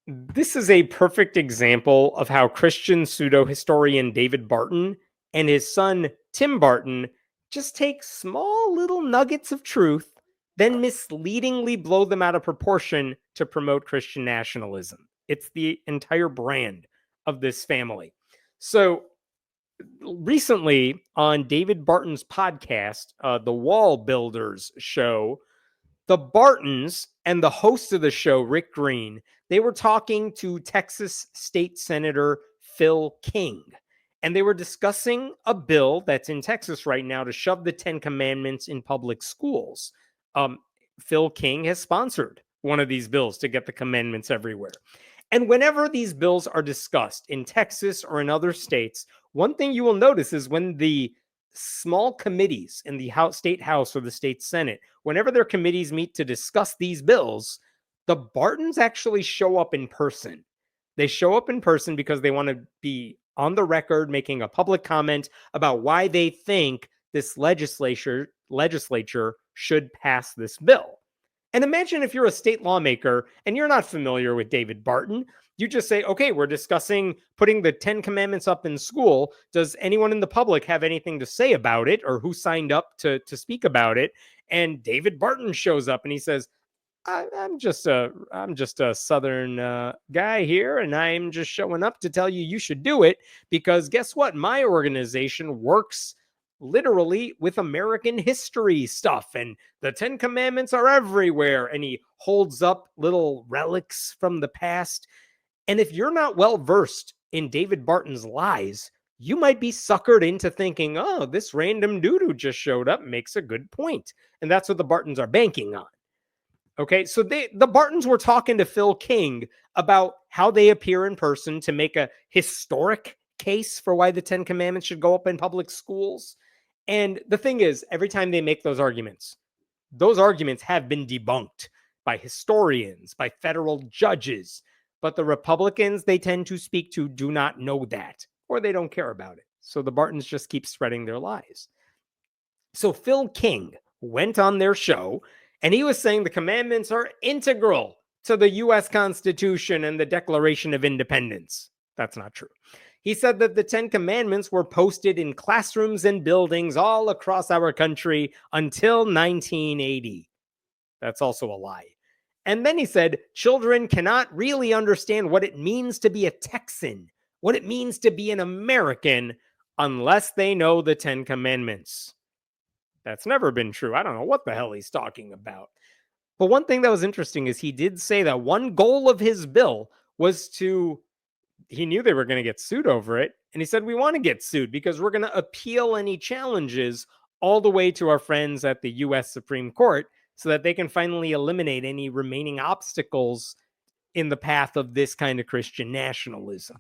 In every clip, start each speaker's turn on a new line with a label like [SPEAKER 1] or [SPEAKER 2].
[SPEAKER 1] This is a perfect example of how Christian pseudo-historian David Barton and his son Tim Barton just take small little nuggets of truth, then misleadingly blow them out of proportion to promote Christian nationalism. It's the entire brand of this family. So recently on David Barton's podcast, the Wall Builders show, the Bartons and the host of the show, Rick Green, they were talking to Texas State Senator Phil King. And they were discussing a bill that's in Texas right now to shove the Ten Commandments in public schools. Phil King has sponsored one of these bills to get the commandments everywhere. And whenever these bills are discussed in Texas or in other states, one thing you will notice is when the small committees in the state house or the state senate, whenever their committees meet to discuss these bills, the Bartons actually show up in person. They show up in person because they want to be on the record making a public comment about why they think this legislature should pass this bill. And imagine if you're a state lawmaker and you're not familiar with David Barton. You just say, okay, we're discussing putting the 10 Commandments up in school. Does anyone in the public have anything to say about it, or who signed up to speak about it? And David Barton shows up and he says, I'm just a Southern guy here, and I'm just showing up to tell you you should do it, because guess what? My organization works literally with American history stuff, and the Ten Commandments are everywhere. And he holds up little relics from the past. And if you're not well versed in David Barton's lies, you might be suckered into thinking, oh, this random dude who just showed up makes a good point. And that's what the Bartons are banking on. Okay, so the Bartons were talking to Phil King about how they appear in person to make a historic case for why the Ten Commandments should go up in public schools. And the thing is, every time they make those arguments have been debunked by historians, by federal judges. But the Republicans they tend to speak to do not know that, or they don't care about it. So the Bartons just keep spreading their lies. So Phil King went on their show, and he was saying the commandments are integral to the U.S. Constitution and the Declaration of Independence. That's not true. He said that the 10 Commandments were posted in classrooms and buildings all across our country until 1980. That's also a lie. And then he said children cannot really understand what it means to be a Texan, what it means to be an American, unless they know the 10 Commandments. That's never been true. I don't know what the hell he's talking about. But one thing that was interesting is he did say that one goal of his bill was he knew they were going to get sued over it. And he said, we want to get sued because we're going to appeal any challenges all the way to our friends at the U.S. Supreme Court so that they can finally eliminate any remaining obstacles in the path of this kind of Christian nationalism.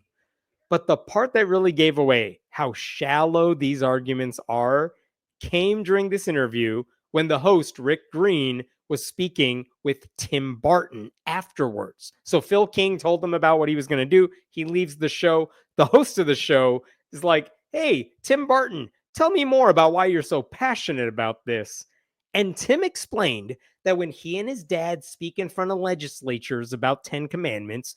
[SPEAKER 1] But the part that really gave away how shallow these arguments are came during this interview when the host, Rick Green, was speaking with Tim Barton afterwards. So Phil King told him about what he was going to do. He leaves the show. The host of the show is like, hey, Tim Barton, tell me more about why you're so passionate about this. And Tim explained that when he and his dad speak in front of legislatures about 10 Commandments,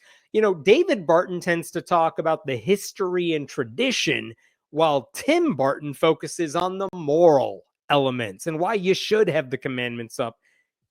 [SPEAKER 1] David Barton tends to talk about the history and tradition, while Tim Barton focuses on the moral elements and why you should have the commandments up.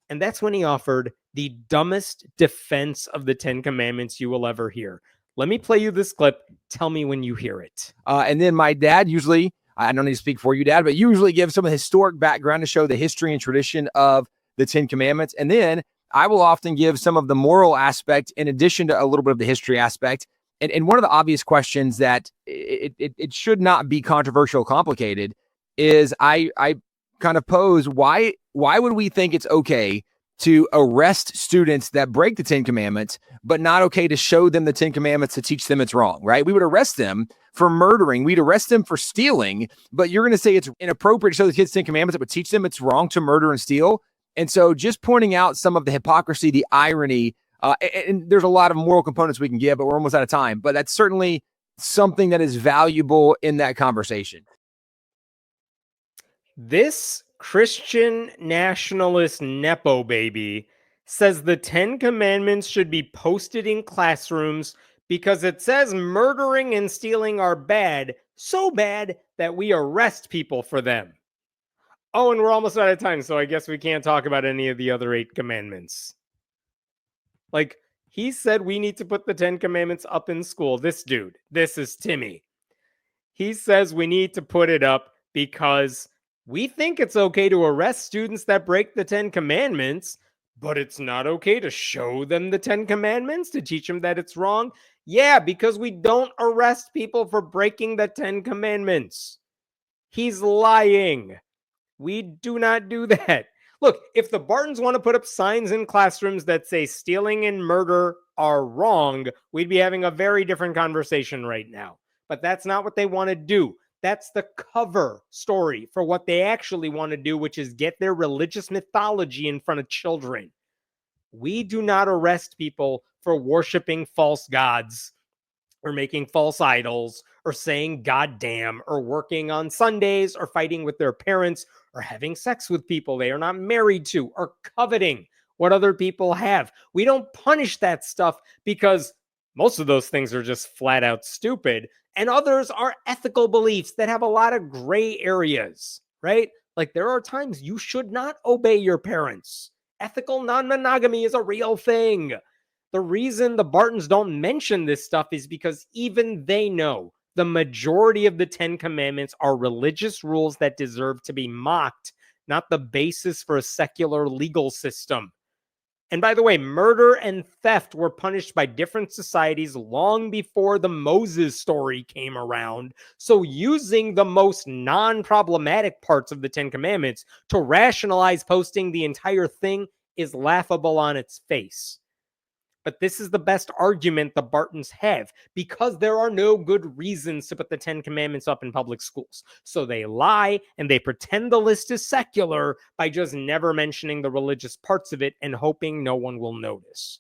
[SPEAKER 1] And that's when he offered the dumbest defense of the 10 Commandments you will ever hear. Let me play you this clip. Tell me when you hear it.
[SPEAKER 2] And then my dad usually, I don't need to speak for you, Dad, but usually gives some of the historic background to show the history and tradition of the 10 Commandments. And then I will often give some of the moral aspect in addition to a little bit of the history aspect. And one of the obvious questions that it should not be controversial, complicated, is I kind of pose, why would we think it's okay to arrest students that break the 10 Commandments, but not okay to show them the 10 Commandments to teach them it's wrong, right? We would arrest them for murdering. We'd arrest them for stealing, but you're going to say it's inappropriate to show the kids 10 Commandments that would teach them it's wrong to murder and steal. And so just pointing out some of the hypocrisy, the irony, and there's a lot of moral components we can give, but we're almost out of time. But that's certainly something that is valuable in that conversation.
[SPEAKER 1] This Christian nationalist nepo baby says the 10 Commandments should be posted in classrooms because it says murdering and stealing are bad, so bad that we arrest people for them. Oh, and we're almost out of time, so I guess we can't talk about any of the other 8 commandments. Like, he said we need to put the 10 Commandments up in school. This dude, this is Timmy. He says we need to put it up because we think it's okay to arrest students that break the 10 Commandments, but it's not okay to show them the 10 Commandments to teach them that it's wrong. Yeah, because we don't arrest people for breaking the 10 Commandments. He's lying. We do not do that. Look, if the Bartons want to put up signs in classrooms that say stealing and murder are wrong, we'd be having a very different conversation right now. But that's not what they want to do. That's the cover story for what they actually want to do, which is get their religious mythology in front of children. We do not arrest people for worshiping false gods or making false idols or saying goddamn or working on Sundays or fighting with their parents or having sex with people they are not married to or coveting what other people have. We don't punish that stuff because most of those things are just flat out stupid, and others are ethical beliefs that have a lot of gray areas, right? Like there are times you should not obey your parents. Ethical non-monogamy is a real thing. The reason the Bartons don't mention this stuff is because even they know the majority of the 10 Commandments are religious rules that deserve to be mocked, not the basis for a secular legal system. And by the way, murder and theft were punished by different societies long before the Moses story came around. So using the most non-problematic parts of the 10 Commandments to rationalize posting the entire thing is laughable on its face. But this is the best argument the Bartons have because there are no good reasons to put the 10 Commandments up in public schools. So they lie and they pretend the list is secular by just never mentioning the religious parts of it and hoping no one will notice.